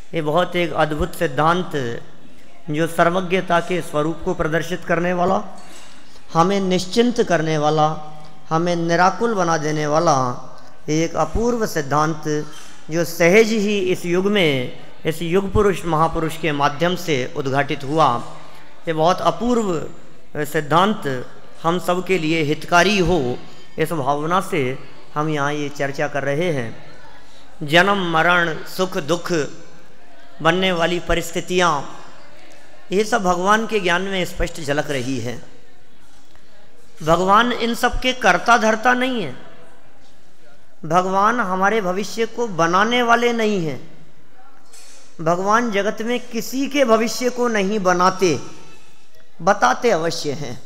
ये बहुत एक अद्भुत सिद्धांत जो सर्वज्ञता के स्वरूप को प्रदर्शित करने वाला, हमें निश्चिंत करने वाला, हमें निराकुल बना देने वाला एक अपूर्व सिद्धांत जो सहज ही इस युग में, इस युग पुरुष महापुरुष के माध्यम से उद्घाटित हुआ। ये बहुत अपूर्व सिद्धांत हम सब के लिए हितकारी हो, इस भावना से हम यहाँ ये चर्चा कर रहे हैं। जन्म मरण, सुख दुख, बनने वाली परिस्थितियाँ, ये सब भगवान के ज्ञान में स्पष्ट झलक रही है। भगवान इन सब के कर्ता धर्ता नहीं है। भगवान हमारे भविष्य को बनाने वाले नहीं हैं। भगवान जगत में किसी के भविष्य को नहीं बनाते, बताते अवश्य हैं,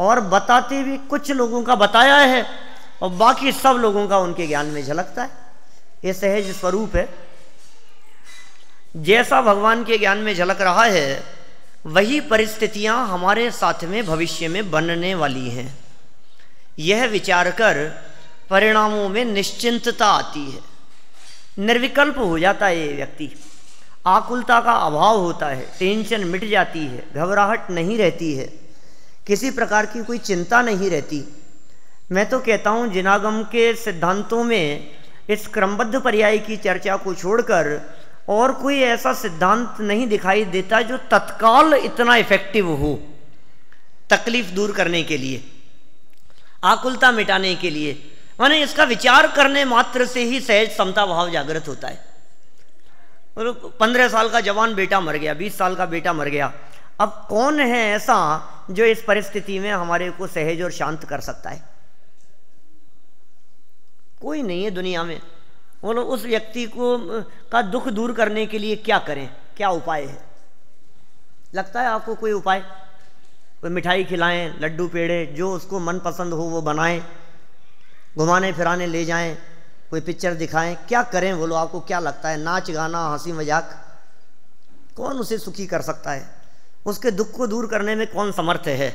और बताते भी कुछ लोगों का बताया है और बाकी सब लोगों का उनके ज्ञान में झलकता है। ये सहज स्वरूप है। जैसा भगवान के ज्ञान में झलक रहा है वही परिस्थितियां हमारे साथ में भविष्य में बनने वाली हैं। यह विचार कर परिणामों में निश्चिंतता आती है, निर्विकल्प हो जाता है ये व्यक्ति, आकुलता का अभाव होता है, टेंशन मिट जाती है, घबराहट नहीं रहती है, किसी प्रकार की कोई चिंता नहीं रहती। मैं तो कहता हूँ जिनागम के सिद्धांतों में इस क्रमबद्ध पर्याय की चर्चा को छोड़कर और कोई ऐसा सिद्धांत नहीं दिखाई देता जो तत्काल इतना इफेक्टिव हो तकलीफ दूर करने के लिए, आकुलता मिटाने के लिए। माने इसका विचार करने मात्र से ही सहज समता भाव जागृत होता है। 15 साल का जवान बेटा मर गया, 20 साल का बेटा मर गया, अब कौन है ऐसा जो इस परिस्थिति में हमारे को सहज और शांत कर सकता है? कोई नहीं है दुनिया में। बोलो उस व्यक्ति को का दुख दूर करने के लिए क्या करें, क्या उपाय है? लगता है आपको कोई उपाय? कोई मिठाई खिलाएं, लड्डू पेड़े, जो उसको मन पसंद हो वो बनाएं, घुमाने फिराने ले जाएं, कोई पिक्चर दिखाएं, क्या करें? बोलो आपको क्या लगता है? नाच गाना, हंसी मजाक, कौन उसे सुखी कर सकता है? उसके दुख को दूर करने में कौन समर्थ है?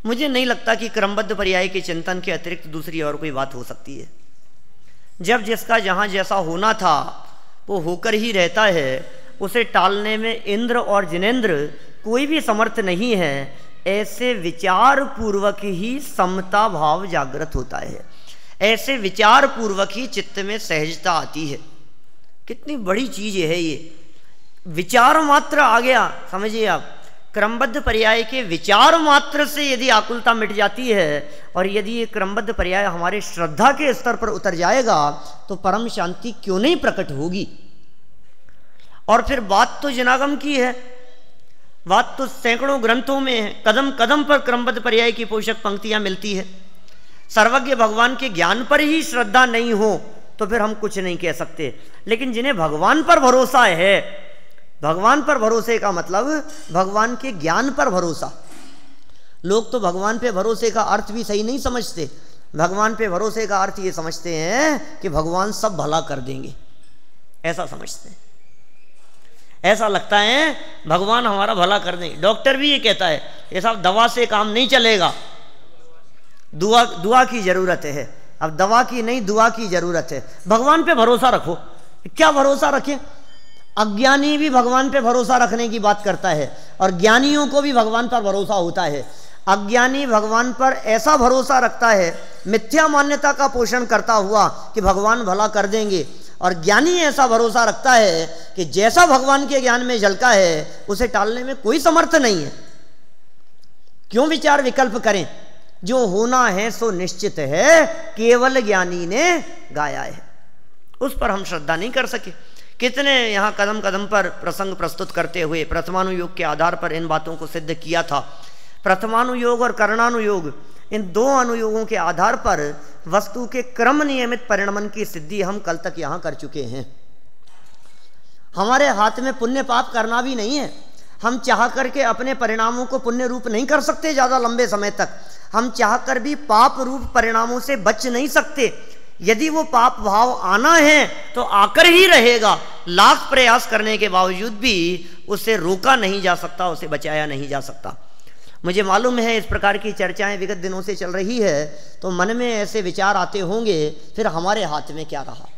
मुझे नहीं लगता कि क्रमबद्ध पर्याय के चिंतन के अतिरिक्त दूसरी और कोई बात हो सकती है। जब जिसका जहाँ जैसा होना था वो होकर ही रहता है, उसे टालने में इंद्र और जिनेंद्र कोई भी समर्थ नहीं है। ऐसे विचार पूर्वक ही समता भाव जागृत होता है, ऐसे विचार पूर्वक ही चित्त में सहजता आती है। कितनी बड़ी चीज है ये। विचार मात्र आ गया, समझिए आप, क्रमबद्ध पर्याय के विचार मात्र से यदि आकुलता मिट जाती है और यदि ये क्रमबद्ध पर्याय हमारे श्रद्धा के स्तर पर उतर जाएगा तो परम शांति क्यों नहीं प्रकट होगी। और फिर बात तो जिनागम की है, बात तो सैकड़ों ग्रंथों में है, कदम कदम पर क्रमबद्ध पर्याय की पोषक पंक्तियां मिलती है। सर्वज्ञ भगवान के ज्ञान पर ही श्रद्धा नहीं हो तो फिर हम कुछ नहीं कह सकते। लेकिन जिन्हें भगवान पर भरोसा है, भगवान पर भरोसे का मतलब भगवान के ज्ञान पर भरोसा। लोग तो भगवान पे भरोसे का अर्थ भी सही नहीं समझते। भगवान पे भरोसे का अर्थ ये समझते हैं कि भगवान सब भला कर देंगे, ऐसा समझते हैं। ऐसा लगता है भगवान हमारा भला कर देंगे। डॉक्टर भी ये कहता है ये सब दवा से काम नहीं चलेगा, दुआ की जरूरत है। अब दवा की नहीं, दुआ की जरूरत है। भगवान पे भरोसा रखो। क्या भरोसा रखें? अज्ञानी भी भगवान पे भरोसा रखने की बात करता है और ज्ञानियों को भी भगवान पर भरोसा होता है। अज्ञानी भगवान पर ऐसा भरोसा रखता है, मिथ्या मान्यता का पोषण करता हुआ कि भगवान भला कर देंगे, और ज्ञानी ऐसा भरोसा रखता है कि जैसा भगवान के ज्ञान में झलका है उसे टालने में कोई समर्थ नहीं है। क्यों विचार विकल्प करें? जो होना है सो निश्चित है, केवल ज्ञानी ने गाया है। उस पर हम श्रद्धा नहीं कर सके। कितने यहाँ कदम कदम पर प्रसंग प्रस्तुत करते हुए प्रथमानुयोग के आधार पर इन बातों को सिद्ध किया था। प्रथमानुयोग और करणानुयोग, इन दो अनुयोगों के आधार पर वस्तु के क्रम नियमित परिणमन की सिद्धि हम कल तक यहाँ कर चुके हैं। हमारे हाथ में पुण्य पाप करना भी नहीं है। हम चाह करके अपने परिणामों को पुण्य रूप नहीं कर सकते ज़्यादा लंबे समय तक। हम चाह कर भी पाप रूप परिणामों से बच नहीं सकते। यदि वो पाप भाव आना है तो आकर ही रहेगा। लाख प्रयास करने के बावजूद भी उसे रोका नहीं जा सकता, उसे बचाया नहीं जा सकता। मुझे मालूम है इस प्रकार की चर्चाएं विगत दिनों से चल रही है, तो मन में ऐसे विचार आते होंगे, फिर हमारे हाथ में क्या रहा?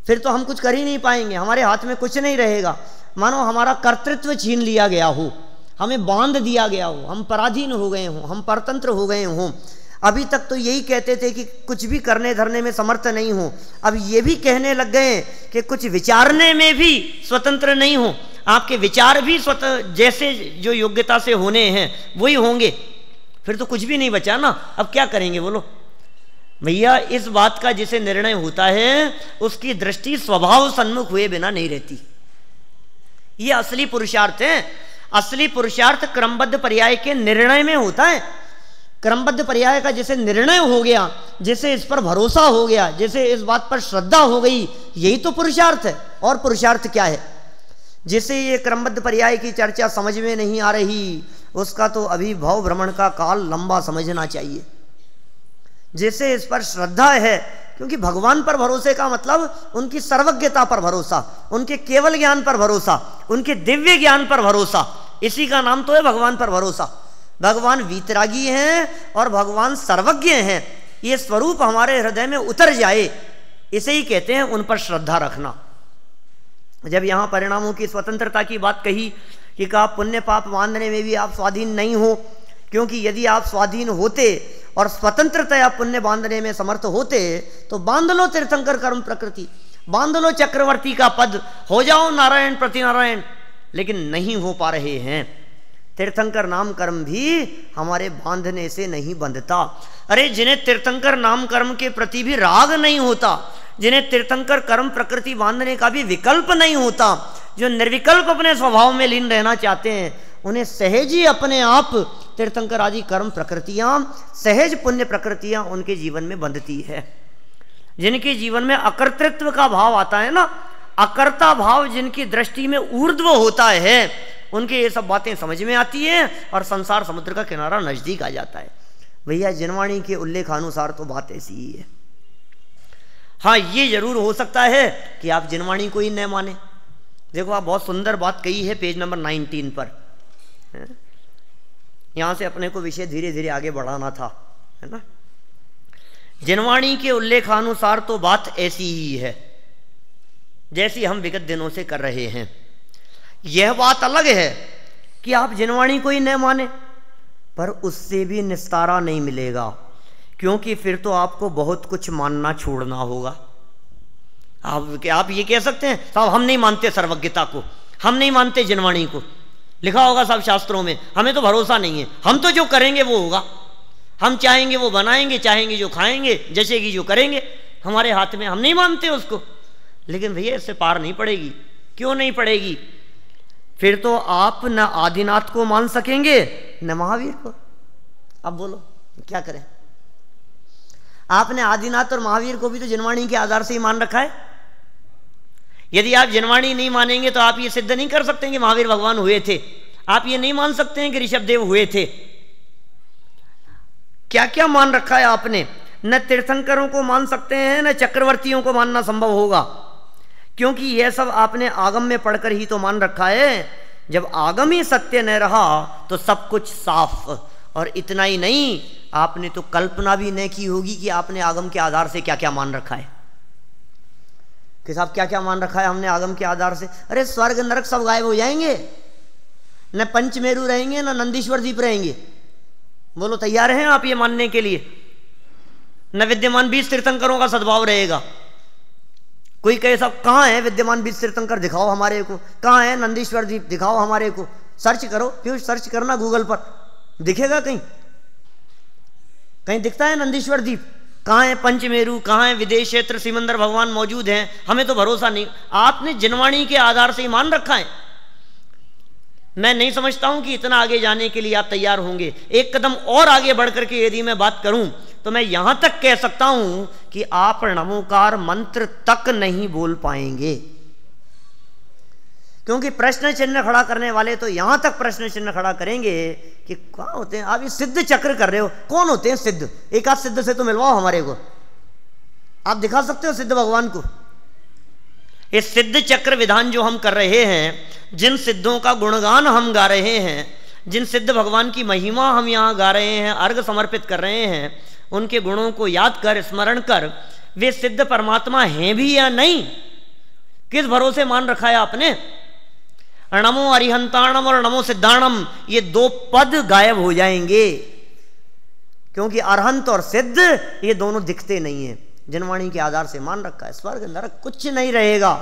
फिर तो हम कुछ कर ही नहीं पाएंगे, हमारे हाथ में कुछ नहीं रहेगा। मानो हमारा कर्तृत्व छीन लिया गया हो, हमें बांध दिया गया हो, हम पराधीन हो गए हों, हम परतंत्र हो गए हों। अभी तक तो यही कहते थे कि कुछ भी करने धरने में समर्थ नहीं हो, अब ये भी कहने लग गए कि कुछ विचारने में भी स्वतंत्र नहीं हो। आपके विचार भी स्वतंत्र जैसे जो योग्यता से होने हैं वही होंगे, फिर तो कुछ भी नहीं बचा ना। अब क्या करेंगे बोलो भैया? इस बात का जिसे निर्णय होता है उसकी दृष्टि स्वभाव सन्मुख हुए बिना नहीं रहती। ये असली पुरुषार्थ है। असली पुरुषार्थ क्रमबद्ध पर्याय के निर्णय में होता है। क्रमबद्ध पर्याय का जैसे निर्णय हो गया, जैसे इस पर भरोसा हो गया, जैसे इस बात पर श्रद्धा हो गई, यही तो पुरुषार्थ है। और पुरुषार्थ क्या है? जिसे ये क्रमबद्ध पर्याय की चर्चा समझ में नहीं आ रही, उसका तो अभी भव भ्रमण का काल लंबा समझना चाहिए। जैसे इस पर श्रद्धा है, क्योंकि भगवान पर भरोसे का मतलब उनकी सर्वज्ञता पर भरोसा, उनके केवल ज्ञान पर भरोसा, उनके दिव्य ज्ञान पर भरोसा, इसी का नाम तो है भगवान पर भरोसा। भगवान वीतरागी हैं और भगवान सर्वज्ञ हैं, ये स्वरूप हमारे हृदय में उतर जाए, इसे ही कहते हैं उन पर श्रद्धा रखना। जब यहाँ परिणामों की स्वतंत्रता की बात कही कि कहा पुण्य पाप बांधने में भी आप स्वाधीन नहीं हो, क्योंकि यदि आप स्वाधीन होते और स्वतंत्रतया पुण्य बांधने में समर्थ होते तो बांध लो तीर्थंकर कर्म प्रकृति, बांध लो चक्रवर्ती का पद, हो जाओ नारायण प्रति नारायण, लेकिन नहीं हो पा रहे हैं। तीर्थंकर नाम कर्म भी हमारे बांधने से नहीं बंधता। अरे जिन्हें तीर्थंकर नाम कर्म के प्रति भी राग नहीं होता, जिन्हें तीर्थंकर कर्म प्रकृति बांधने का भी विकल्प नहीं होता, जो निर्विकल्प अपने स्वभाव में लीन रहना चाहते हैं, उन्हें सहज ही अपने आप तीर्थंकर आदि कर्म प्रकृतियां, सहज पुण्य प्रकृतियां उनके जीवन में बंधती है। जिनके जीवन में अकर्तृत्व का भाव आता है ना, अकर्ता भाव जिनकी दृष्टि में ऊर्ध्व होता है, उनके ये सब बातें समझ में आती हैं और संसार समुद्र का किनारा नजदीक आ जाता है। भैया जिनवाणी के उल्लेखानुसार तो बात ऐसी ही है। हाँ, ये जरूर हो सकता है कि आप जिनवाणी को ही न माने। देखो आप बहुत सुंदर बात कही है पेज नंबर 19 पर, यहां से अपने को विषय धीरे धीरे आगे बढ़ाना था, है ना। जिनवाणी के उल्लेखानुसार तो बात ऐसी ही है जैसी हम विगत दिनों से कर रहे हैं। यह बात अलग है कि आप जिनवाणी को ही न माने, पर उससे भी निस्तारा नहीं मिलेगा, क्योंकि फिर तो आपको बहुत कुछ मानना छोड़ना होगा। आप ये कह सकते हैं साहब हम नहीं मानते सर्वज्ञता को, हम नहीं मानते जिनवाणी को, लिखा होगा सब शास्त्रों में, हमें तो भरोसा नहीं है, हम तो जो करेंगे वो होगा, हम चाहेंगे वो बनाएंगे, चाहेंगे जो खाएंगे, जैसेगी जो करेंगे, हमारे हाथ में, हम नहीं मानते उसको। लेकिन भैया इससे पार नहीं पड़ेगी। क्यों नहीं पड़ेगी? फिर तो आप न आदिनाथ को मान सकेंगे न महावीर को। अब बोलो क्या करें? आपने आदिनाथ और महावीर को भी तो जिनवाणी के आधार से ही मान रखा है। यदि आप जिनवाणी नहीं मानेंगे तो आप ये सिद्ध नहीं कर सकते कि महावीर भगवान हुए थे, आप ये नहीं मान सकते हैं कि ऋषभदेव हुए थे। क्या क्या मान रखा है आपने? न तीर्थंकरों को मान सकते हैं, न चक्रवर्तियों को मानना संभव होगा, क्योंकि यह सब आपने आगम में पढ़कर ही तो मान रखा है। जब आगम ही सत्य न रहा तो सब कुछ साफ। और इतना ही नहीं, आपने तो कल्पना भी न की होगी कि आपने आगम के आधार से क्या क्या मान रखा है। कि साहब क्या क्या मान रखा है हमने आगम के आधार से? अरे स्वर्ग नरक सब गायब हो जाएंगे, न पंचमेरु रहेंगे, न नंदीश्वर द्वीप रहेंगे। बोलो तैयार हैं आप ये मानने के लिए? न विद्यमान 20 तीर्थंकरों का सद्भाव रहेगा। कोई कहे साहब कहाँ है विद्यमान 20 तीर्थंकर, दिखाओ हमारे को, कहाँ है नंदीश्वर द्वीप, दिखाओ हमारे को। सर्च करो, क्यों सर्च करना गूगल पर, दिखेगा कहीं? कहीं दिखता है नंदीश्वर द्वीप? कहाँ है पंचमेरु, कहाँ है विदेश क्षेत्र, सिमंदर भगवान मौजूद हैं? हमें तो भरोसा नहीं। आपने जिनवाणी के आधार से ही मान रखा है। मैं नहीं समझता हूं कि इतना आगे जाने के लिए आप तैयार होंगे। एक कदम और आगे बढ़कर के यदि मैं बात करूं तो मैं यहां तक कह सकता हूं कि आप नमोकार मंत्र तक नहीं बोल पाएंगे, क्योंकि प्रश्न चिन्ह खड़ा करने वाले तो यहां तक प्रश्न चिन्ह खड़ा करेंगे कि कहां होते हैं आप? ये सिद्ध चक्र कर रहे हो, कौन होते हैं सिद्ध? एक आध सिद्ध से तो मिलवाओ हमारे को, आप दिखा सकते हो सिद्ध भगवान को? ये सिद्ध चक्र विधान जो हम कर रहे हैं, जिन सिद्धों का गुणगान हम गा रहे हैं, जिन सिद्ध भगवान की महिमा हम यहाँ गा रहे हैं, अर्घ समर्पित कर रहे हैं, उनके गुणों को याद कर, स्मरण कर, वे सिद्ध परमात्मा हैं भी या नहीं, किस भरोसे मान रखा है आपने? नमो अरिहंताणम और नमो सिद्धाणम, ये दो पद गायब हो जाएंगे, क्योंकि अरहंत और सिद्ध ये दोनों दिखते नहीं है। जनवाणी के आधार से मान रखा है, स्वर्ग नरक कुछ नहीं रहेगा।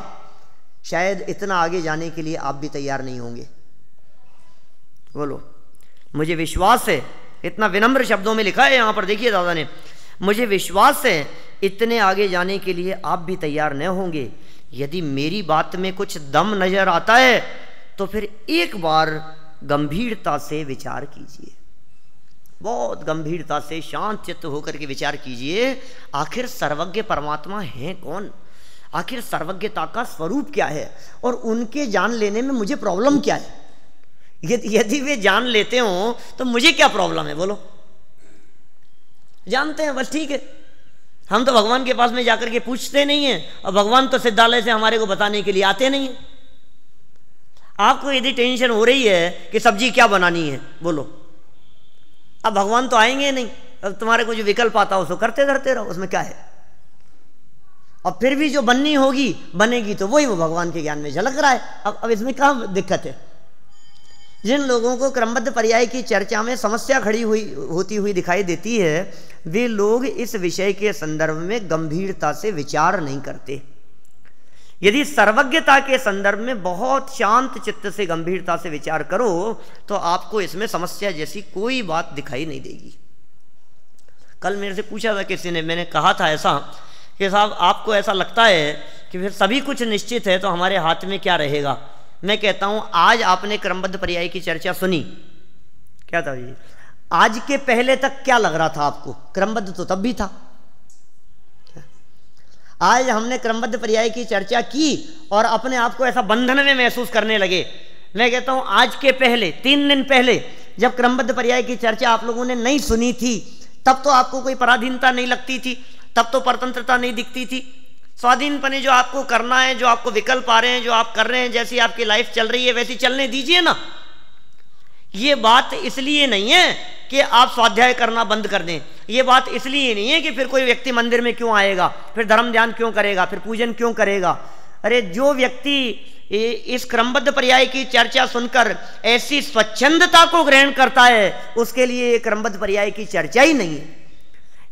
शायद इतना आगे जाने के लिए आप भी तैयार नहीं होंगे। बोलो, मुझे विश्वास है, इतना विनम्र शब्दों में लिखा है यहां पर, देखिए दादा ने, मुझे विश्वास है इतने आगे जाने के लिए आप भी तैयार न होंगे। यदि मेरी बात में कुछ दम नजर आता है तो फिर एक बार गंभीरता से विचार कीजिए, बहुत गंभीरता से शांत चित्त होकर के विचार कीजिए। आखिर सर्वज्ञ परमात्मा है कौन? आखिर सर्वज्ञता का स्वरूप क्या है? और उनके जान लेने में मुझे प्रॉब्लम क्या है? यदि वे जान लेते हो तो मुझे क्या प्रॉब्लम है? बोलो, जानते हैं बस ठीक है। हम तो भगवान के पास में जाकर के पूछते नहीं हैं, और भगवान तो सिद्धालय से हमारे को बताने के लिए आते नहीं हैं। आपको यदि टेंशन हो रही है कि सब्जी क्या बनानी है, बोलो, अब भगवान तो आएंगे नहीं, अब तुम्हारे को जो विकल्प आता हो उसको करते धरते रहो, उसमें क्या है? और फिर भी जो बननी होगी बनेगी तो वही वो भगवान के ज्ञान में झलक रहा है। अब इसमें क्या दिक्कत है? जिन लोगों को क्रमबद्ध पर्याय की चर्चा में समस्या खड़ी होती हुई दिखाई देती है, वे लोग इस विषय के संदर्भ में गंभीरता से विचार नहीं करते। यदि सर्वज्ञता के संदर्भ में बहुत शांत चित्त से गंभीरता से विचार करो तो आपको इसमें समस्या जैसी कोई बात दिखाई नहीं देगी। कल मेरे से पूछा था किसी ने, मैंने कहा था ऐसा कि साहब आपको ऐसा लगता है कि फिर सभी कुछ निश्चित है तो हमारे हाथ में क्या रहेगा? मैं कहता हूं, आज आपने क्रमबद्ध पर्याय की चर्चा सुनी, क्या था ये? आज के पहले तक क्या लग रहा था आपको? क्रमबद्ध तो तब भी था। आज हमने क्रमबद्ध पर्याय की चर्चा की और अपने आप को ऐसा बंधन में महसूस करने लगे। मैं कहता हूं, आज के पहले 3 दिन पहले जब क्रमबद्ध पर्याय की चर्चा आप लोगों ने नहीं सुनी थी, तब तो आपको कोई पराधीनता नहीं लगती थी, तब तो परतंत्रता नहीं दिखती थी। स्वाधीनपने जो आपको करना है, जो आपको विकल्प आ रहे हैं, जो आप कर रहे हैं, जैसी आपकी लाइफ चल रही है वैसी चलने दीजिए ना। ये बात इसलिए नहीं है कि आप स्वाध्याय करना बंद कर दें, ये बात इसलिए नहीं है कि फिर कोई व्यक्ति मंदिर में क्यों आएगा, फिर धर्म ध्यान क्यों करेगा, फिर पूजन क्यों करेगा। अरे जो व्यक्ति इस क्रमबद्ध पर्याय की चर्चा सुनकर ऐसी स्वच्छंदता को ग्रहण करता है, उसके लिए ये क्रमबद्ध पर्याय की चर्चा ही नहीं है।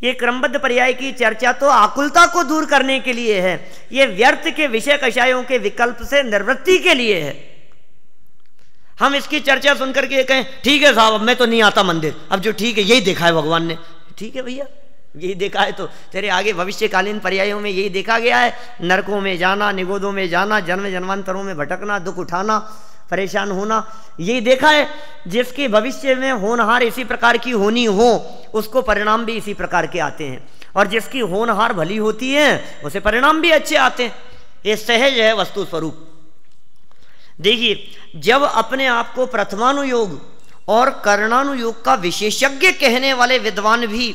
ये क्रमबद्ध पर्याय की चर्चा तो आकुलता को दूर करने के लिए है, ये व्यर्थ के विषय कषायों के विकल्प से निवृत्ति के लिए है। हम इसकी चर्चा सुनकर के कहें ठीक है साहब, अब मैं तो नहीं आता मंदिर, अब जो ठीक है यही देखा है भगवान ने, ठीक है भैया, यही देखा है तो तेरे आगे भविष्यकालीन पर्यायों में यही देखा गया है। नरकों में जाना, निगोदों में जाना, जन्म जन्मांतरों में भटकना, दुख उठाना, परेशान होना, यही देखा है। जिसकी भविष्य में होनहार इसी प्रकार की होनी हो, उसको परिणाम भी इसी प्रकार के आते हैं, और जिसकी होनहार भली होती है उसे परिणाम भी अच्छे आते हैं। ये सहज है वस्तु स्वरूप। देखिए, जब अपने आप को प्रथमानुयोग और करणानुयोग का विशेषज्ञ कहने वाले विद्वान भी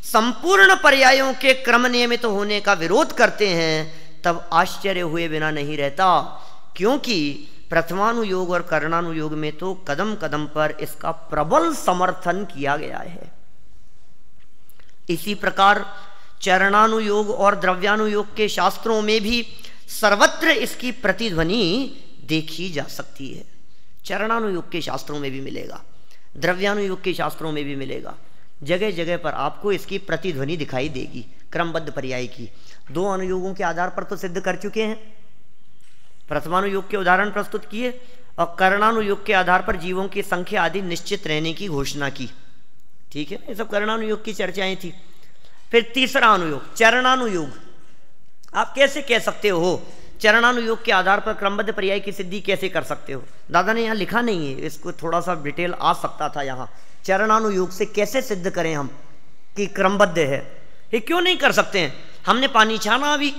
संपूर्ण पर्यायों के क्रम नियमित होने का विरोध करते हैं, तब आश्चर्य हुए बिना नहीं रहता, क्योंकि प्रथमानुयोग और करणानुयोग में तो कदम कदम पर इसका प्रबल समर्थन किया गया है। इसी प्रकार चरणानुयोग और द्रव्यानुयोग के शास्त्रों में भी सर्वत्र इसकी प्रतिध्वनि देखी जा सकती है। चरणानुयोग के शास्त्रों में भी मिलेगा, द्रव्यानुयोग के शास्त्रों में भी मिलेगा, जगह जगह पर आपको इसकी प्रतिध्वनि दिखाई देगी। क्रमबद्ध पर्याय की 2 अनुयोगों के आधार पर तो सिद्ध कर चुके हैं, प्रथमानुयोग के उदाहरण प्रस्तुत किए और करणानुयोग के आधार पर जीवों की संख्या आदि निश्चित रहने की घोषणा की। ठीक है, ये सब करणानुयोग की चर्चाएं थी। फिर तीसरा अनुयोग चरणानुयोग। आप कैसे कह सकते हो चरणानुयोग के आधार पर क्रमबद्ध पर्याय की सिद्धि कैसे कर सकते हो? दादा ने यहाँ लिखा नहीं है, इसको थोड़ा सा डिटेल आ सकता था यहाँ। चरणानुयोग से कैसे सिद्ध करें हम कि क्रमबद्ध है? ये क्यों नहीं कर सकते हैं? हमने पानी छाना अभी,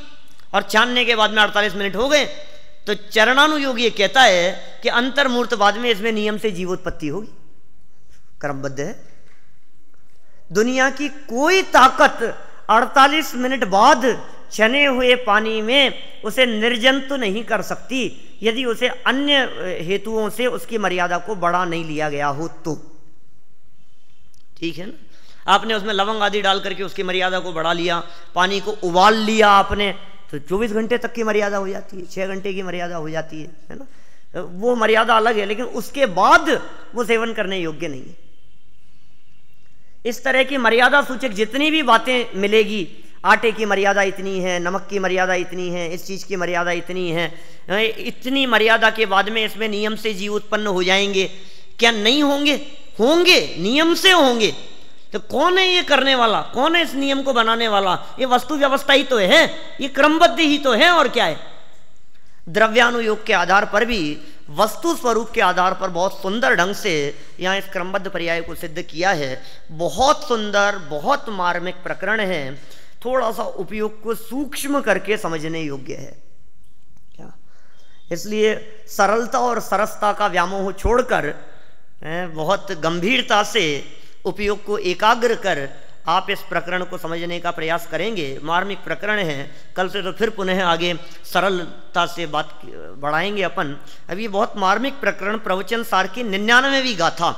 और छानने के बाद में 48 मिनट हो गए, तो चरणानुयोग ये कहता है कि अंतर्मूर्तवाद में इसमें नियम से जीवोत्पत्ति होगी, क्रमबद्ध है। दुनिया की कोई ताकत 48 मिनट बाद छने हुए पानी में उसे निर्जंतु तो नहीं कर सकती, यदि उसे अन्य हेतुओं से उसकी मर्यादा को बढ़ा नहीं लिया गया हो तो। ठीक है ना, आपने उसमें लवंग आदि डाल करके उसकी मर्यादा को बढ़ा लिया, पानी को उबाल लिया आपने, तो 24 घंटे तक की मर्यादा हो जाती है, 6 घंटे की मर्यादा हो जाती है ना, वो मर्यादा अलग है, लेकिन उसके बाद वो सेवन करने योग्य नहीं है। इस तरह की मर्यादा सूचक जितनी भी बातें मिलेगी, आटे की मर्यादा इतनी है, नमक की मर्यादा इतनी है, इस चीज़ की मर्यादा इतनी है, इतनी मर्यादा के बाद में इसमें नियम से जीव उत्पन्न हो जाएंगे, क्या नहीं होंगे? होंगे, नियम से होंगे। तो कौन है ये करने वाला, कौन है इस नियम को बनाने वाला? ये वस्तु व्यवस्था ही तो है, ये क्रमबद्ध ही तो है, और क्या है? द्रव्यानुयोग के आधार पर भी, वस्तु स्वरूप के आधार पर बहुत सुंदर ढंग से यहाँ इस क्रमबद्ध पर्याय को सिद्ध किया है। बहुत सुंदर, बहुत मार्मिक प्रकरण है, थोड़ा सा उपयोग को सूक्ष्म करके समझने योग्य है क्या? इसलिए सरलता और सरसता का व्यामोह छोड़कर बहुत गंभीरता से उपयोग को एकाग्र कर आप इस प्रकरण को समझने का प्रयास करेंगे। मार्मिक प्रकरण है, कल से तो फिर पुनः आगे सरलता से बात बढ़ाएंगे अपन। अभी बहुत मार्मिक प्रकरण, प्रवचन सार की 99वीं गाथा,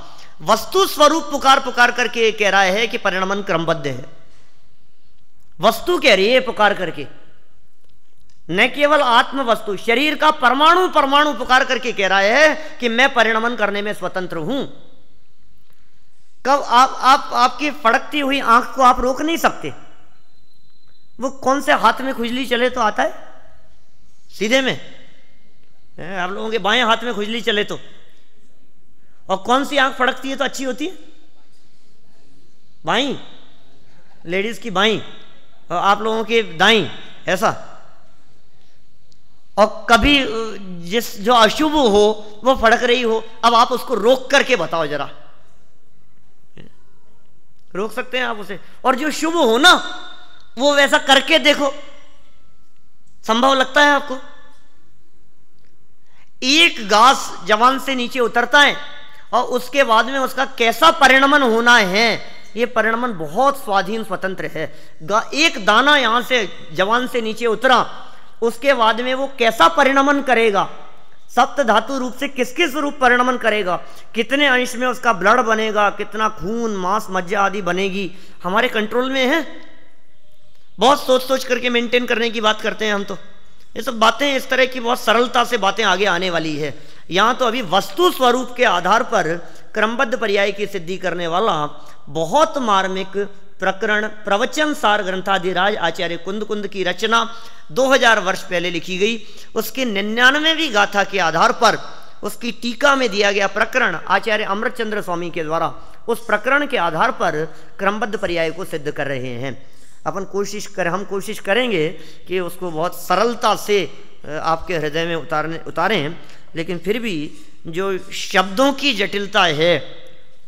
वस्तु स्वरूप पुकार पुकार करके कह रहा है कि परिणमन क्रमबद्ध है। वस्तु कह रही है पुकार करके, न केवल आत्म वस्तु, शरीर का परमाणु परमाणु पुकार करके कह रहा है कि मैं परिणमन करने में स्वतंत्र हूं। कब आपकी फड़कती हुई आंख को आप रोक नहीं सकते। वो कौन से हाथ में खुजली चले तो आता है सीधे में, आप लोगों के बाएं हाथ में खुजली चले तो, और कौन सी आंख फड़कती है तो अच्छी होती है? बाईं, लेडीज की बाईं, और आप लोगों के दाईं, ऐसा। और कभी जिस जो अशुभ हो वो फड़क रही हो, अब आप उसको रोक करके बताओ जरा, रोक सकते हैं आप उसे? और जो शुभ हो ना, वो वैसा करके देखो, संभव लगता है आपको? एक घास जवान से नीचे उतरता है और उसके बाद में उसका कैसा परिणमन होना है, ये परिणमन बहुत स्वाधीन स्वतंत्र है। एक दाना यहां से जवान से नीचे उतरा, उसके बाद में वो कैसा परिणमन करेगा, सप्त धातु रूप से किस किस रूप परिणमन करेगा, कितने अंश में उसका ब्लड बनेगा, कितना खून, मांस, मज्जा आदि बनेगी, हमारे कंट्रोल में है। बहुत सोच सोच करके मेंटेन करने की बात करते हैं हम तो। ये सब बातें इस तरह की बहुत सरलता से बातें आगे आने वाली है। यहाँ तो अभी वस्तु स्वरूप के आधार पर क्रमबद्ध पर्याय की सिद्धि करने वाला बहुत मार्मिक प्रकरण, प्रवचन सार ग्रंथाधिराज आचार्य कुंद कुंद की रचना 2000 वर्ष पहले लिखी गई, उसके 99वीं गाथा के आधार पर उसकी टीका में दिया गया प्रकरण आचार्य अमृतचंद्र स्वामी के द्वारा, उस प्रकरण के आधार पर क्रमबद्ध पर्याय को सिद्ध कर रहे हैं। हम कोशिश करेंगे कि उसको बहुत सरलता से आपके हृदय में उतारें, लेकिन फिर भी जो शब्दों की जटिलता है,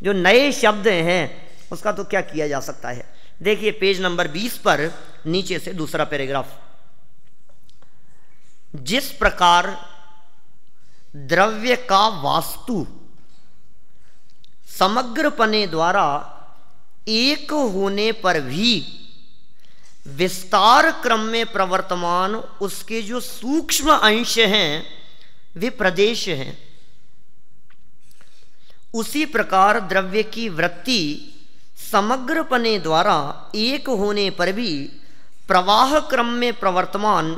जो नए शब्द हैं, उसका तो क्या किया जा सकता है। देखिए पेज नंबर 20 पर नीचे से दूसरा पैराग्राफ। जिस प्रकार द्रव्य का वास्तु समग्रपने द्वारा एक होने पर भी विस्तार क्रम में प्रवर्तमान उसके जो सूक्ष्म अंश हैं वे प्रदेश हैं, उसी प्रकार द्रव्य की वृत्ति समग्रपने द्वारा एक होने पर भी प्रवाह क्रम में प्रवर्तमान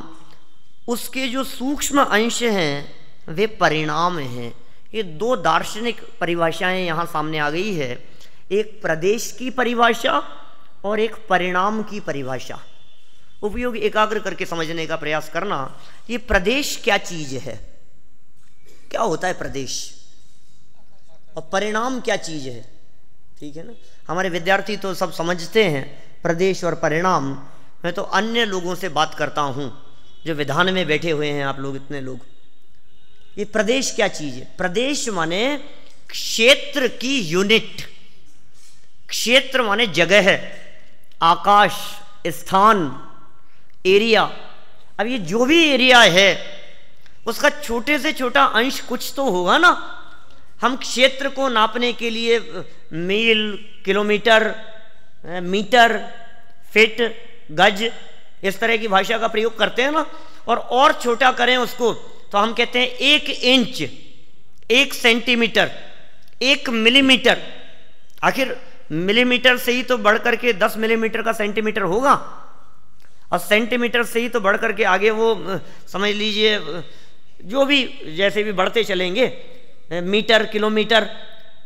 उसके जो सूक्ष्म अंश हैं वे परिणाम हैं। ये दो दार्शनिक परिभाषाएं यहाँ सामने आ गई है, एक प्रदेश की परिभाषा और एक परिणाम की परिभाषा। उपयोग एकाग्र करके समझने का प्रयास करना। ये प्रदेश क्या चीज है, क्या होता है प्रदेश, और परिणाम क्या चीज है, ठीक है ना। हमारे विद्यार्थी तो सब समझते हैं प्रदेश और परिणाम। मैं तो अन्य लोगों से बात करता हूं जो विधान में बैठे हुए हैं, आप लोग इतने लोग, ये प्रदेश क्या चीज है? प्रदेश माने क्षेत्र की यूनिट, क्षेत्र माने जगह है, आकाश, स्थान, एरिया। अब ये जो भी एरिया है उसका छोटे से छोटा अंश कुछ तो होगा ना। हम क्षेत्र को नापने के लिए मील, किलोमीटर, मीटर, फीट, गज, इस तरह की भाषा का प्रयोग करते हैं ना। और छोटा करें उसको तो हम कहते हैं 1 इंच, 1 सेंटीमीटर, 1 मिलीमीटर। आखिर मिलीमीटर से ही तो बढ़ करके 10 मिलीमीटर का सेंटीमीटर होगा। और सेंटीमीटर से ही तो बढ़ करके आगे वो समझ लीजिए जो भी जैसे भी बढ़ते चलेंगे, मीटर, किलोमीटर।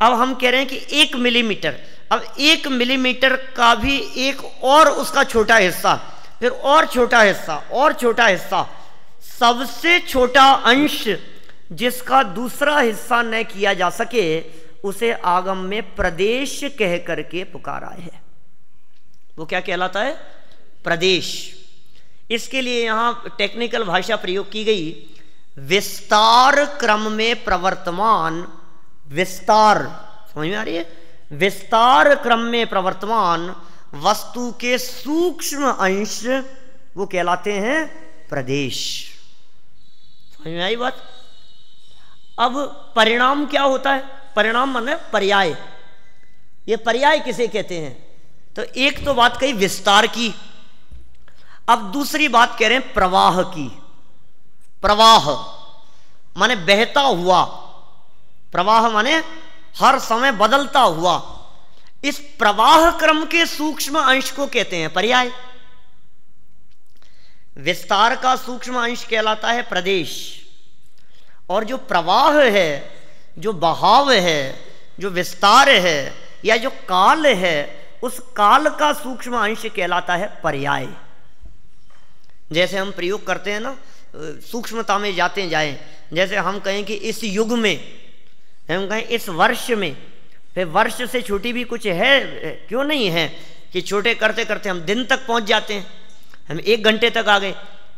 अब हम कह रहे हैं कि 1 मिलीमीटर। अब 1 मिलीमीटर का भी एक और उसका छोटा हिस्सा, फिर और छोटा हिस्सा और छोटा हिस्सा, सबसे छोटा अंश जिसका दूसरा हिस्सा न किया जा सके उसे आगम में प्रदेश कह करके पुकारा है। वो क्या कहलाता है? प्रदेश। इसके लिए यहां टेक्निकल भाषा प्रयोग की गई, विस्तार क्रम में प्रवर्तमान, विस्तार समझ में आ रही है? विस्तार क्रम में प्रवर्तमान वस्तु के सूक्ष्म अंश वो कहलाते हैं प्रदेश। समझ में आई बात? अब परिणाम क्या होता है? परिणाम माने पर्याय। ये पर्याय किसे कहते हैं? तो एक तो बात कही विस्तार की, अब दूसरी बात कह रहे हैं प्रवाह की। प्रवाह माने बहता हुआ, प्रवाह माने हर समय बदलता हुआ। इस प्रवाह क्रम के सूक्ष्म अंश को कहते हैं पर्याय। विस्तार का सूक्ष्म अंश कहलाता है प्रदेश, और जो प्रवाह है, जो बहाव है, जो विस्तार है या जो काल है, उस काल का सूक्ष्म अंश कहलाता है पर्याय। जैसे हम प्रयोग करते हैं ना, सूक्ष्मता में जाते जाएं, जैसे हम कहें कि इस युग में, हम कहें इस वर्ष में, फिर वर्ष से छोटी भी कुछ है, क्यों नहीं है कि छोटे करते करते हम दिन तक पहुंच जाते हैं। हम 1 घंटे तक आ गए,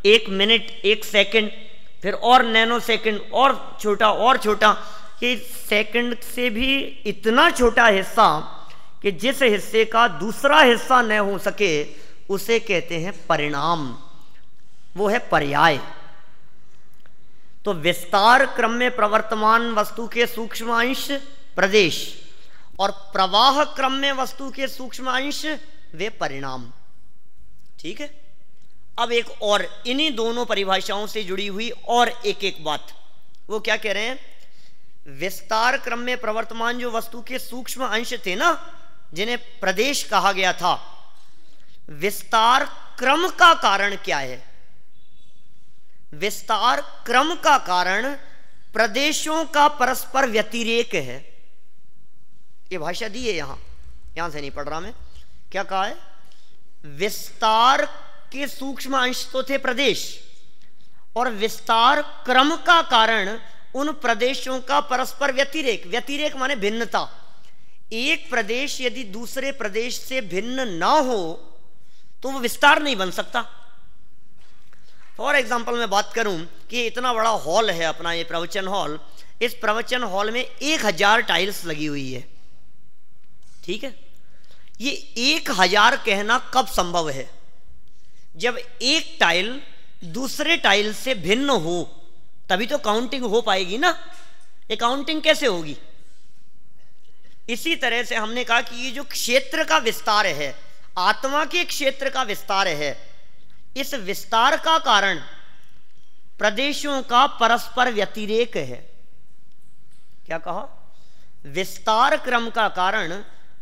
1 मिनट, 1 सेकंड, फिर और नैनो सेकंड, और छोटा, कि सेकंड से भी इतना छोटा हिस्सा कि जिस हिस्से का दूसरा हिस्सा न हो सके उसे कहते हैं परिणाम, वो है पर्याय। तो विस्तार क्रम में प्रवर्तमान वस्तु के सूक्ष्म अंश प्रदेश, और प्रवाह क्रम में वस्तु के सूक्ष्म अंश वे परिणाम। ठीक है। अब एक और इन्हीं दोनों परिभाषाओं से जुड़ी हुई और एक बात, वो क्या कह रहे हैं? विस्तार क्रम में प्रवर्तमान जो वस्तु के सूक्ष्म अंश थे ना, जिन्हें प्रदेश कहा गया था, विस्तार क्रम का कारण क्या है? विस्तार क्रम का कारण प्रदेशों का परस्पर व्यतिरेक है। ये भाषा दी है यहां से नहीं पढ़ रहा मैं। क्या कहा है? विस्तार के सूक्ष्म अंश तो थे प्रदेश, और विस्तार क्रम का कारण उन प्रदेशों का परस्पर व्यतिरेक। व्यतिरेक माने भिन्नता। एक प्रदेश यदि दूसरे प्रदेश से भिन्न ना हो तो वो विस्तार नहीं बन सकता। फॉर एग्जाम्पल मैं बात करूं कि इतना बड़ा हॉल है अपना ये प्रवचन हॉल, इस प्रवचन हॉल में 1000 टाइल्स लगी हुई है। ठीक है। ये 1000 कहना कब संभव है? जब एक टाइल दूसरे टाइल से भिन्न हो, तभी तो काउंटिंग हो पाएगी ना। ये काउंटिंग कैसे होगी? इसी तरह से हमने कहा कि ये जो क्षेत्र का विस्तार है, आत्मा के क्षेत्र का विस्तार है, इस विस्तार का कारण प्रदेशों का परस्पर व्यतिरेक है। क्या कहा? विस्तार क्रम का कारण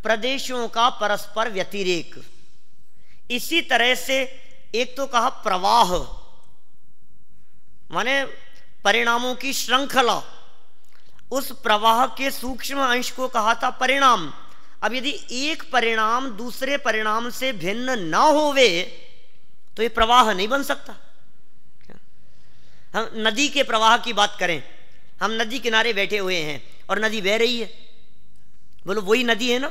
प्रदेशों का परस्पर व्यतिरेक। इसी तरह से एक तो कहा प्रवाह, माने परिणामों की श्रृंखला, उस प्रवाह के सूक्ष्म अंश को कहा था परिणाम। अब यदि एक परिणाम दूसरे परिणाम से भिन्न ना होवे तो ये प्रवाह नहीं बन सकता। हम नदी के प्रवाह की बात करें, हम नदी किनारे बैठे हुए हैं और नदी बह रही है, बोलो वही नदी है ना?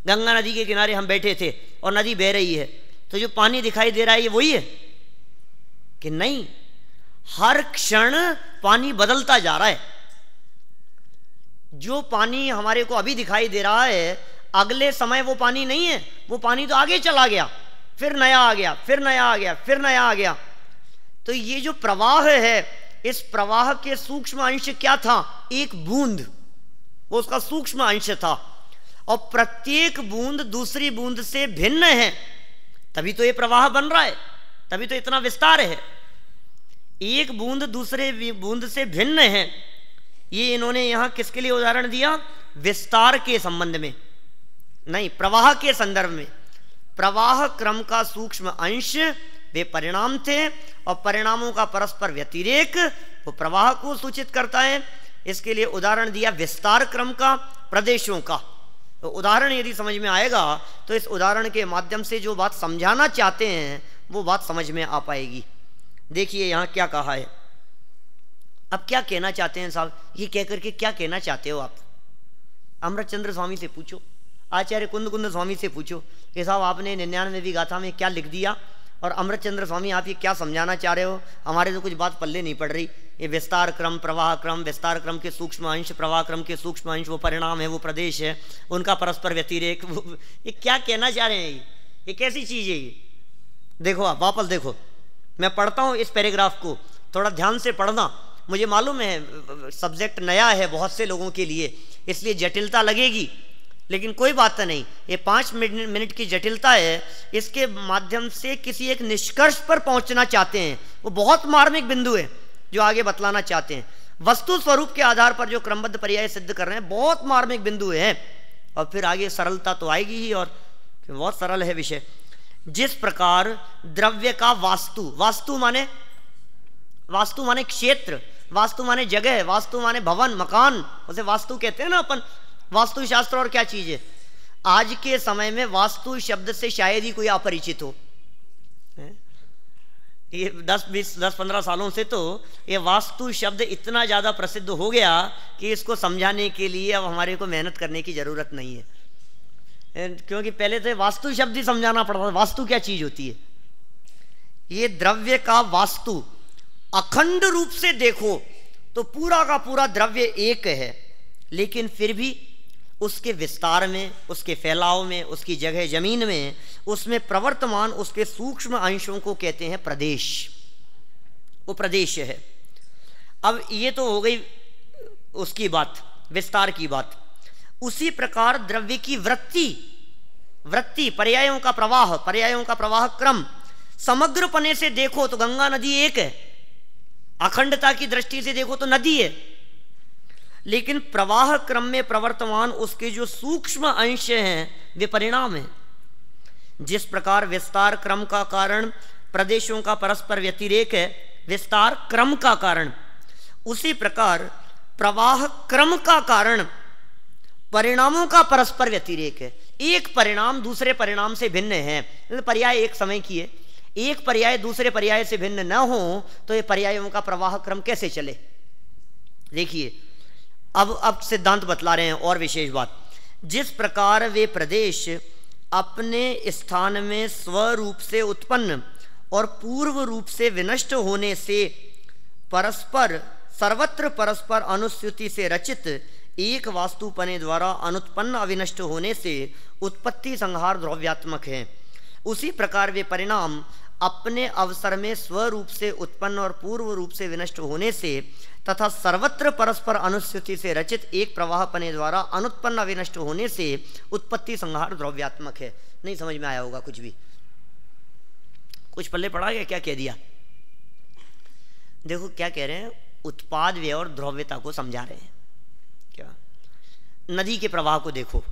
गंगा नदी के किनारे हम बैठे थे और नदी बह रही है, तो जो पानी दिखाई दे रहा है ये वही है कि नहीं? हर क्षण पानी बदलता जा रहा है। जो पानी हमारे को अभी दिखाई दे रहा है, अगले समय वो पानी नहीं है, वो पानी तो आगे चला गया, फिर नया आ गया, फिर नया आ गया, फिर नया आ गया। तो ये जो प्रवाह है, इस प्रवाह के सूक्ष्म अंश क्या था? एक बूंद, वो उसका सूक्ष्म अंश था, और प्रत्येक बूंद दूसरी बूंद से भिन्न है, तभी तो ये प्रवाह बन रहा है, तभी तो इतना विस्तार है। एक बूंद दूसरे बूंद से भिन्न है, ये इन्होंने यहां किसके लिए उदाहरण दिया? विस्तार के संबंध में नहीं, प्रवाह के संदर्भ में। प्रवाह क्रम का सूक्ष्म अंश वे परिणाम थे, और परिणामों का परस्पर व्यतिरेक वो प्रवाह को सूचित करता है। इसके लिए उदाहरण दिया विस्तार क्रम का, प्रदेशों का। तो उदाहरण यदि समझ में आएगा तो इस उदाहरण के माध्यम से जो बात समझाना चाहते हैं वो बात समझ में आ पाएगी। देखिए यहाँ क्या कहा है। अब क्या कहना चाहते हैं साहब, ये कह करके क्या कहना चाहते हो आप? अमृतचंद्र स्वामी से पूछो, आचार्य कुंद स्वामी से पूछो कि साहब आपने 99वीं गाथा में क्या लिख दिया, और अमृतचंद्र स्वामी आप ये क्या समझाना चाह रहे हो? हमारे तो कुछ बात पल्ले नहीं पड़ रही। ये विस्तार क्रम, प्रवाह क्रम, विस्तार क्रम के सूक्ष्म अंश, प्रवाह क्रम के सूक्ष्म अंश वो परिणाम है, वो प्रदेश है, उनका परस्पर व्यतिरेक, ये क्या कहना चाह रहे हैं? ये कैसी चीज़ है ये? देखो आप वापस देखो, मैं पढ़ता हूँ इस पैराग्राफ को, थोड़ा ध्यान से पढ़ना। मुझे मालूम है सब्जेक्ट नया है बहुत से लोगों के लिए, इसलिए जटिलता लगेगी, लेकिन कोई बात नहीं। ये 5 मिनट की जटिलता है, इसके माध्यम से किसी एक निष्कर्ष पर पहुंचना चाहते हैं। वो बहुत मार्मिक बिंदु है जो आगे बतलाना चाहते हैं। वस्तु स्वरूप के आधार पर जो क्रमबद्ध पर्याय सिद्ध कर रहे हैं, बहुत मार्मिक बिंदु है। और फिर आगे सरलता तो आएगी ही, और बहुत सरल है विषय। जिस प्रकार द्रव्य का वास्तु माने क्षेत्र, वास्तु माने जगह, वास्तु माने भवन, मकान, उसे वास्तु कहते हैं ना अपन। वास्तुशास्त्र और क्या चीज है? आज के समय में वास्तु शब्द से शायद ही कोई अपरिचित हो। ये 10-15 सालों से तो ये वास्तु शब्द इतना ज्यादा प्रसिद्ध हो गया कि इसको समझाने के लिए अब हमारे को मेहनत करने की जरूरत नहीं है, क्योंकि पहले तो वास्तु शब्द ही समझाना पड़ता था, वास्तु क्या चीज होती है। ये द्रव्य का वास्तु अखंड रूप से देखो तो पूरा का पूरा द्रव्य एक है, लेकिन फिर भी उसके विस्तार में, उसके फैलाव में, उसकी जगह जमीन में, उसमें प्रवर्तमान उसके सूक्ष्म अंशों को कहते हैं प्रदेश। वो प्रदेश है। अब ये तो हो गई उसकी बात, विस्तार की बात। उसी प्रकार द्रव्य की वृत्ति, पर्यायों का प्रवाह क्रम, समग्र पने से देखो तो गंगा नदी एक है, अखंडता की दृष्टि से देखो तो नदी है, लेकिन प्रवाह क्रम में प्रवर्तमान उसके जो सूक्ष्म अंश हैं वे परिणाम हैं। जिस प्रकार विस्तार क्रम का कारण प्रदेशों का परस्पर व्यतिरेक है, विस्तार क्रम का कारण, उसी प्रकार प्रवाह क्रम का कारण परिणामों का परस्पर व्यतिरेक है। एक परिणाम दूसरे परिणाम से भिन्न है। पर्याय एक समय की है, एक पर्याय दूसरे पर्याय से भिन्न न हो तो ये पर्यायों का प्रवाह क्रम कैसे चले? देखिए अब सिद्धांत बतला रहे हैं और विशेष बात। जिस प्रकार वे प्रदेश अपने स्थान में स्वरूप से उत्पन्न और पूर्व रूप से विनष्ट होने से सर्वत्र परस्पर अनुस्यूति से रचित एक वास्तुपने द्वारा अनुत्पन्न अविनष्ट होने से उत्पत्ति संहार द्रव्यात्मक है, उसी प्रकार वे परिणाम अपने अवसर में स्वरूप से उत्पन्न और पूर्व रूप से विनष्ट होने से तथा सर्वत्र परस्पर अनुस्यूति से रचित एक प्रवाहपने द्वारा अनुत्पन्न अविनष्ट होने से उत्पत्ति संहार द्रव्यात्मक है। नहीं समझ में आया होगा कुछ भी? कुछ पल्ले पड़ा गया? क्या कह दिया? देखो क्या कह रहे हैं, उत्पाद व्यय और द्रव्यता को समझा रहे हैं। क्या नदी के प्रवाह को देखो,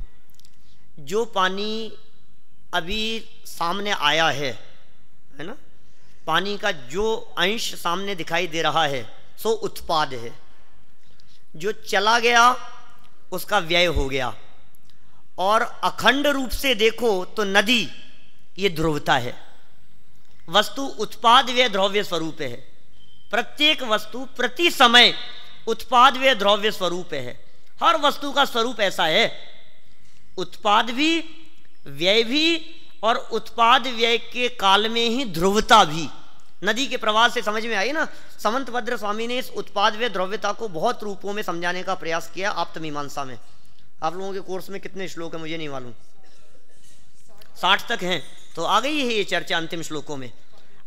जो पानी अभी सामने आया है ना, पानी का जो अंश सामने दिखाई दे रहा है सो उत्पाद है, जो चला गया उसका व्यय हो गया, और अखंड रूप से देखो तो नदी ये ध्रुवता है। वस्तु उत्पाद व्यय द्रव्य स्वरूप है। प्रत्येक वस्तु प्रति समय उत्पाद व्यय द्रव्य स्वरूप है। हर वस्तु का स्वरूप ऐसा है, उत्पाद भी, व्यय भी, और उत्पाद व्यय के काल में ही ध्रुवता भी। नदी के प्रवाह से समझ में आई ना? समंतभद्र स्वामी ने इस उत्पाद व्यय द्रव्यता को बहुत रूपों में समझाने का प्रयास किया आप्तमीमांसा में। आप लोगों के कोर्स में कितने श्लोक है मुझे नहीं मालूम, 60 तक हैं, तो आ गई है ये चर्चा अंतिम श्लोकों में।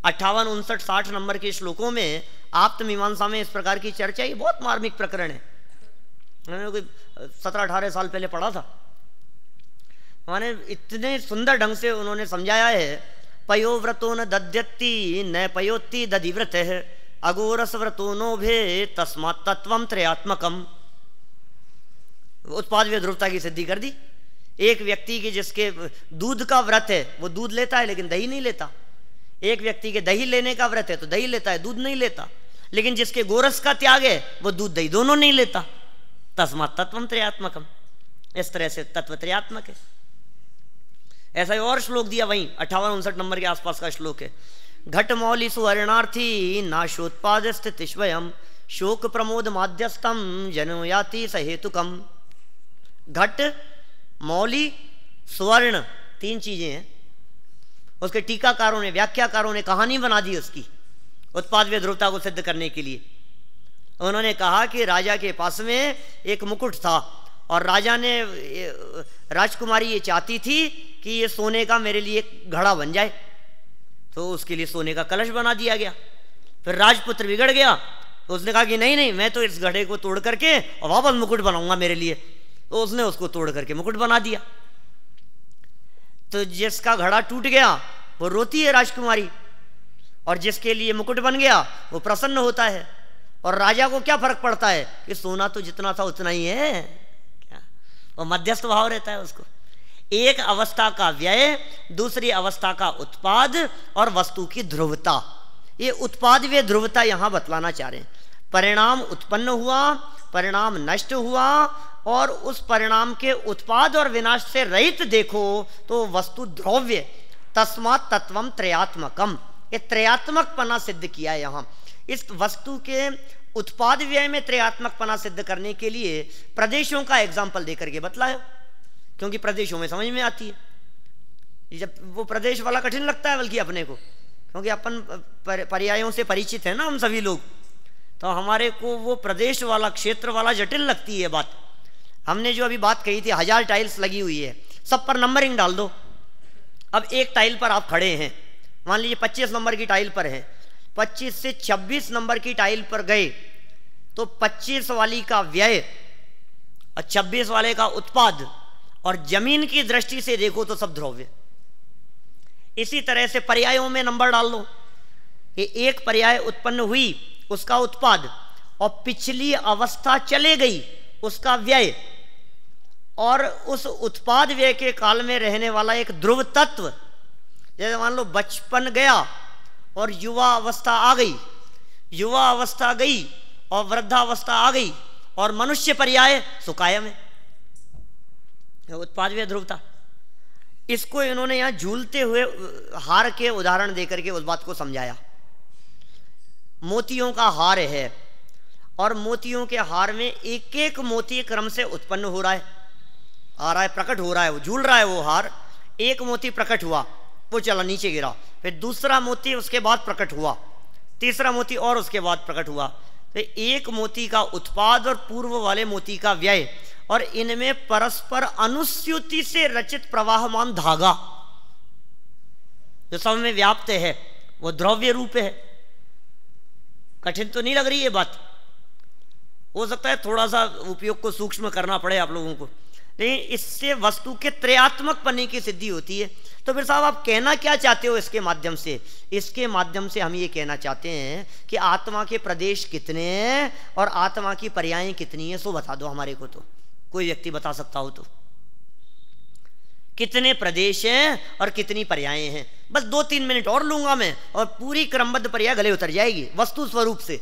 58, 59, 60 नंबर के श्लोकों में आप्तमीमांसा में इस प्रकार की चर्चा। ये बहुत मार्मिक प्रकरण है, मैंने कोई 17-18 साल पहले पढ़ा था। माने इतने सुंदर ढंग से उन्होंने समझाया है। पयो व्रतो न दध्यति न पयोति दधिव्रत है, अगोरस व्रतो नो भे तस्मात् तत्वम त्रयात्मकम। उत्पाद व्यय ध्रुवता की सिद्धि कर दी। एक व्यक्ति की जिसके दूध का व्रत है वो दूध लेता है लेकिन दही नहीं लेता, एक व्यक्ति के दही लेने का व्रत है तो दही लेता है, दूध नहीं लेता। लेकिन जिसके गोरस का त्याग है वो दूध दही दोनों नहीं लेता। तस्मात् तत्वम त्रयात्मकम, इस तरह से तत्व त्रयात्मक है। ऐसा ही और श्लोक दिया, वहीं 58-59 नंबर के आसपास का श्लोक है। घट मौली सुवर्णार्थी नाशोत्पाद स्थिति स्वयं शोक प्रमोद माध्यस्थम जनोयाति सहेतुकम। घट, मौली, स्वर्ण, तीन चीजें हैं। उसके टीकाकारों ने, व्याख्याकारों ने कहानी बना दी उसकी, उत्पाद व ध्रुवता को सिद्ध करने के लिए। उन्होंने कहा कि राजा के पास में एक मुकुट था और राजा ने, राजकुमारी ये चाहती थी कि ये सोने का मेरे लिए घड़ा बन जाए, तो उसके लिए सोने का कलश बना दिया गया। फिर राजपुत्र बिगड़ गया, तो उसने कहा कि नहीं नहीं, मैं तो इस घड़े को तोड़ करके और वापस मुकुट बनाऊंगा मेरे लिए। तो उसने उसको तोड़ करके मुकुट बना दिया। तो जिसका घड़ा टूट गया वो रोती है राजकुमारी, और जिसके लिए मुकुट बन गया वो प्रसन्न होता है। और राजा को क्या फर्क पड़ता है कि सोना तो जितना था उतना ही है, क्या वो मध्यस्थ भाव रहता है उसको। एक अवस्था का व्यय, दूसरी अवस्था का उत्पाद और वस्तु की ध्रुवता। ये उत्पाद व ध्रुवता यहां बतलाना चाह रहे हैं। परिणाम उत्पन्न हुआ, परिणाम नष्ट हुआ, और उस परिणाम के उत्पाद और विनाश से रहित देखो तो वस्तु द्रव्य। तस्मात् तत्वम त्रयात्मकम, ये त्रयात्मकपना सिद्ध किया है यहां। इस वस्तु के उत्पाद व्यय में त्रयात्मकपना सिद्ध करने के लिए प्रदेशों का एग्जाम्पल देकर के बतलाया, क्योंकि प्रदेशों में समझ में आती है। जब वो प्रदेश वाला कठिन लगता है बल्कि अपने को, क्योंकि अपन पर्यायों से परिचित है ना हम सभी लोग, तो हमारे को वो प्रदेश वाला, क्षेत्र वाला जटिल लगती है बात। हमने जो अभी बात कही थी, 1000 टाइल्स लगी हुई है, सब पर नंबरिंग डाल दो। अब एक टाइल पर आप खड़े हैं, मान लीजिए 25 नंबर की टाइल पर है, 25 से 26 नंबर की टाइल पर गए तो 25 वाली का व्यय और 26 वाले का उत्पाद, और जमीन की दृष्टि से देखो तो सब द्रव्य। इसी तरह से पर्यायों में नंबर डाल लो। ये एक पर्याय उत्पन्न हुई, उसका उत्पाद, और पिछली अवस्था चले गई, उसका व्यय, और उस उत्पाद व्यय के काल में रहने वाला एक ध्रुव तत्व। जैसे मान लो बचपन गया और युवा अवस्था आ गई, युवा अवस्था गई और वृद्धावस्था आ गई, और मनुष्य पर्याय सुकाय में, उत्पाद व्यय ध्रुवता। इसको इन्होंने यहां झूलते हुए हार के उदाहरण देकर के उस बात को समझाया। मोतियों का हार है, और मोतियों के हार में एक एक मोती क्रम से उत्पन्न हो रहा है, आ रहा है, प्रकट हो रहा है, वो झूल रहा है वो हार। एक मोती प्रकट हुआ, वो चला नीचे गिरा, फिर दूसरा मोती उसके बाद प्रकट हुआ, तीसरा मोती और उसके बाद प्रकट हुआ। तो एक मोती का उत्पाद और पूर्व वाले मोती का व्यय, और इनमें परस्पर अनुस्यूति से रचित प्रवाहमान धागा जो सब में व्याप्त है, वो द्रव्य रूप है। कठिन तो नहीं लग रही ये बात? हो सकता है थोड़ा सा उपयोग को सूक्ष्म करना पड़े आप लोगों को, लेकिन इससे वस्तु के त्रयात्मक पन्ने की सिद्धि होती है। तो फिर साहब आप कहना क्या चाहते हो इसके माध्यम से? इसके माध्यम से हम ये कहना चाहते हैं कि आत्मा के प्रदेश कितने हैं और आत्मा की पर्यायें कितनी हैं, सो बता दो हमारे को। तो कोई व्यक्ति बता सकता हो तो कितने प्रदेश हैं और कितनी पर्यायें हैं? बस 2-3 मिनट और लूंगा मैं और पूरी क्रमबद्ध पर्याय गले उतर जाएगी वस्तु स्वरूप से।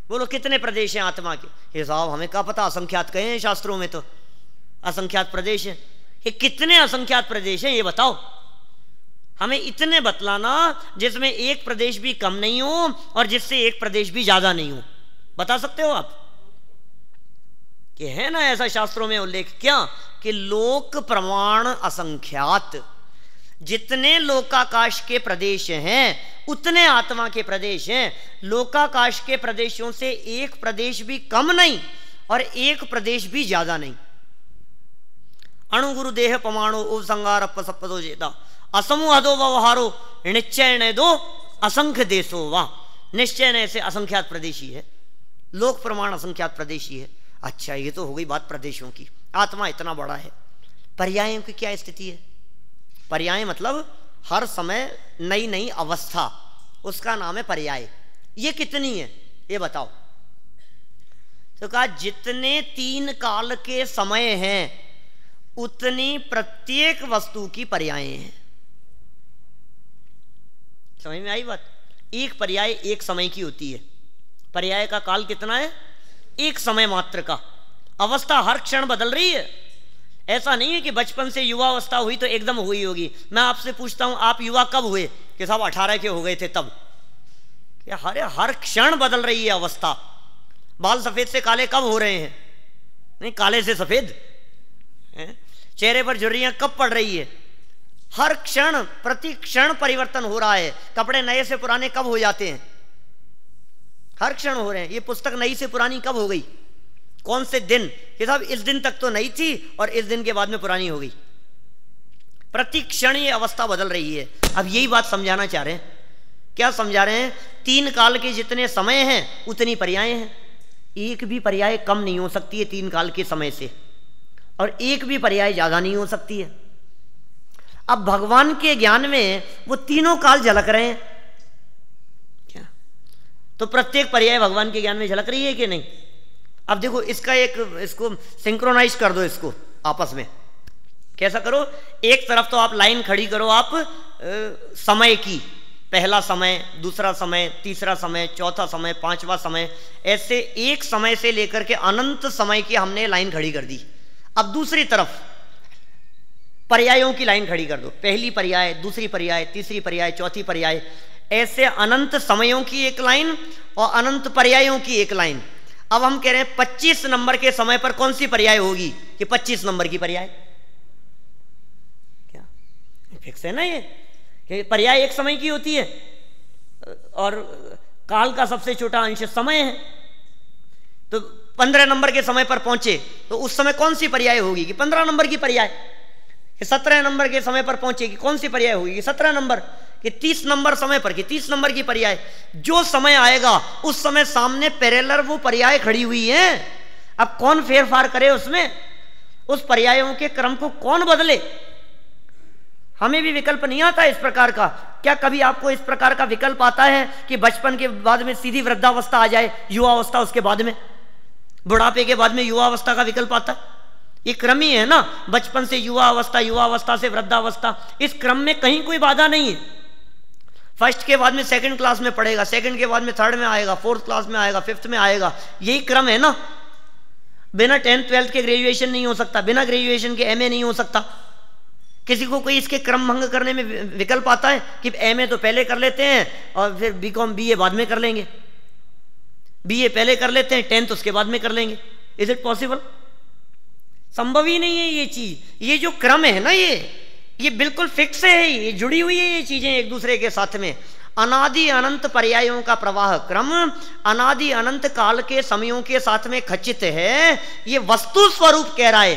बोलो कितने प्रदेश हैं आत्मा के? ये साहब हमें क्या पता, असंख्यात कहे हैं शास्त्रों में, तो असंख्यात प्रदेश हैं। ये कितने असंख्यात प्रदेश हैं ये बताओ हमें। इतने बतलाना जिसमें एक प्रदेश भी कम नहीं हो और जिससे एक प्रदेश भी ज्यादा नहीं हो। बता सकते हो आप कि है ना ऐसा शास्त्रों में उल्लेख? क्या कि लोक प्रमाण असंख्यात, जितने लोकाकाश के प्रदेश हैं उतने आत्मा के प्रदेश हैं। लोकाकाश के प्रदेशों से एक प्रदेश भी कम नहीं और एक प्रदेश भी ज्यादा नहीं। अणुगुरु देह पमाणु उपसंगार अपसपदो जेता असमूह दो व्यवहारो निश्चय न दो असंख्य देशो वा। निश्चय न से असंख्यात प्रदेशी है, लोक प्रमाण असंख्यात प्रदेशी है। अच्छा, ये तो हो गई बात प्रदेशों की। आत्मा इतना बड़ा है, पर्यायों की क्या स्थिति है? पर्याय मतलब हर समय नई नई अवस्था, उसका नाम है पर्याय। ये कितनी है ये बताओ? तो कहा जितने 3 काल के समय हैं उतनी प्रत्येक वस्तु की पर्यायें हैं। समझ में आई बात? एक पर्याय एक समय की होती है। पर्याय का काल कितना है? एक समय मात्र का। अवस्था हर क्षण बदल रही है। ऐसा नहीं है कि बचपन से युवा अवस्था हुई तो एकदम हुई होगी। मैं आपसे पूछता हूं, आप युवा कब हुए? कि साहब 18 के हो गए थे तब। हर क्षण बदल रही है अवस्था। बाल सफेद से काले कब हो रहे हैं? नहीं, काले से सफेद। चेहरे पर झुर्रियां कब पड़ रही है? हर क्षण प्रति क्षण परिवर्तन हो रहा है। कपड़े नए से पुराने कब हो जाते हैं? हर क्षण हो रहे हैं। ये पुस्तक नई से पुरानी कब हो गई? कौन से दिन? कि साहब इस दिन तक तो नई थी और इस दिन के बाद में पुरानी हो गई। प्रति क्षण ये अवस्था बदल रही है। अब यही बात समझाना चाह रहे हैं। क्या समझा रहे हैं? 3 काल के जितने समय हैं उतनी पर्याय हैं। एक भी पर्याय कम नहीं हो सकती है 3 काल के समय से, और एक भी पर्याय ज्यादा नहीं हो सकती है। अब भगवान के ज्ञान में वो तीनों काल झलक रहे हैं क्या? तो प्रत्येक पर्याय भगवान के ज्ञान में झलक रही है कि नहीं? अब देखो इसको सिंक्रोनाइज कर दो इसको आपस में। कैसा करो? एक तरफ तो आप लाइन खड़ी करो आप समय की, पहला समय, दूसरा समय, तीसरा समय, चौथा समय, 5वां समय, ऐसे एक समय से लेकर के अनंत समय की हमने लाइन खड़ी कर दी। अब दूसरी तरफ पर्यायों की लाइन खड़ी कर दो। पहली पर्याय, दूसरी पर्याय, तीसरी पर्याय, चौथी पर्याय, ऐसे अनंत समयों की एक लाइन और अनंत पर्यायों की एक लाइन। अब हम कह रहे हैं 25 नंबर के समय पर कौन सी पर्याय होगी? कि 25 नंबर की पर्याय। क्या फिक्स है ना ये कि पर्याय एक समय की होती है और काल का सबसे छोटा अंश समय है। तो 15 नंबर के समय पर पहुंचे तो उस समय कौन सी पर्याय होगी? कि 15 नंबर की पर्याय। 17 नंबर के समय पर पहुंचेगी कौन सी पर्याय होगी? 17 नंबर। कि 30 नंबर समय पर कि 30 नंबर की पर्याय। जो समय आएगा उस समय सामने पैरेलल वो पर्याय खड़ी हुई है। अब कौन फेरफार करे उसमें? उस पर्यायों के क्रम को कौन बदले? हमें भी विकल्प नहीं आता इस प्रकार का। क्या कभी आपको इस प्रकार का विकल्प आता है कि बचपन के बाद में सीधी वृद्धावस्था आ जाए, युवावस्था उसके बाद में, बुढ़ापे के बाद में युवावस्था का विकल्प आता है? ये क्रम ही है ना, बचपन से युवावस्था, युवावस्था से वृद्धावस्था। इस क्रम में कहीं कोई बाधा नहीं है। फर्स्ट के बाद में सेकंड क्लास में पढ़ेगा, सेकंड के बाद में थर्ड में आएगा, फोर्थ क्लास में आएगा, फिफ्थ में आएगा। यही क्रम है ना। बिना 10th 12th के ग्रेजुएशन नहीं हो सकता, बिना ग्रेजुएशन के एमए नहीं हो सकता। किसी को कोई इसके क्रम भंग करने में विकल्प आता है कि एमए तो पहले कर लेते हैं और फिर बीकॉम बीए बाद में कर लेंगे, बीए पहले कर लेते हैं, 10th उसके बाद में कर लेंगे? Is it possible? संभव ही नहीं है ये चीज। ये जो क्रम है ना ये बिल्कुल फिक्स है, ये जुड़ी हुई है ये चीजें एक दूसरे के साथ में। अनादि अनंत पर्यायों का प्रवाह क्रम अनादि अनंत काल के समयों के साथ में खचित है। ये वस्तु स्वरूप कह रहा है।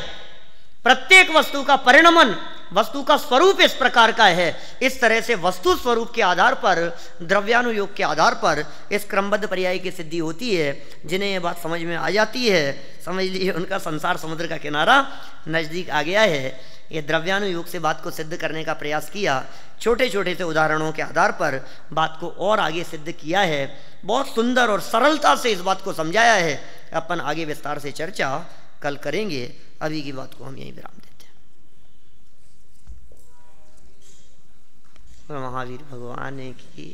प्रत्येक वस्तु का परिणमन, वस्तु का स्वरूप इस प्रकार का है। इस तरह से वस्तु स्वरूप के आधार पर, द्रव्यानुयोग के आधार पर इस क्रमबद्ध पर्याय की सिद्धि होती है। जिन्हें यह बात समझ में आ जाती है, समझ लीजिए उनका संसार समुद्र का किनारा नजदीक आ गया है। ये द्रव्यानुयोग से बात को सिद्ध करने का प्रयास किया, छोटे छोटे से उदाहरणों के आधार पर बात को और आगे सिद्ध किया है। बहुत सुंदर और सरलता से इस बात को समझाया है। अपन आगे विस्तार से चर्चा कल करेंगे। अभी की बात को हम यहीं विराम देते हैं। महावीर भगवान की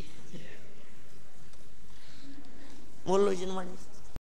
बोलो जिनवाणी।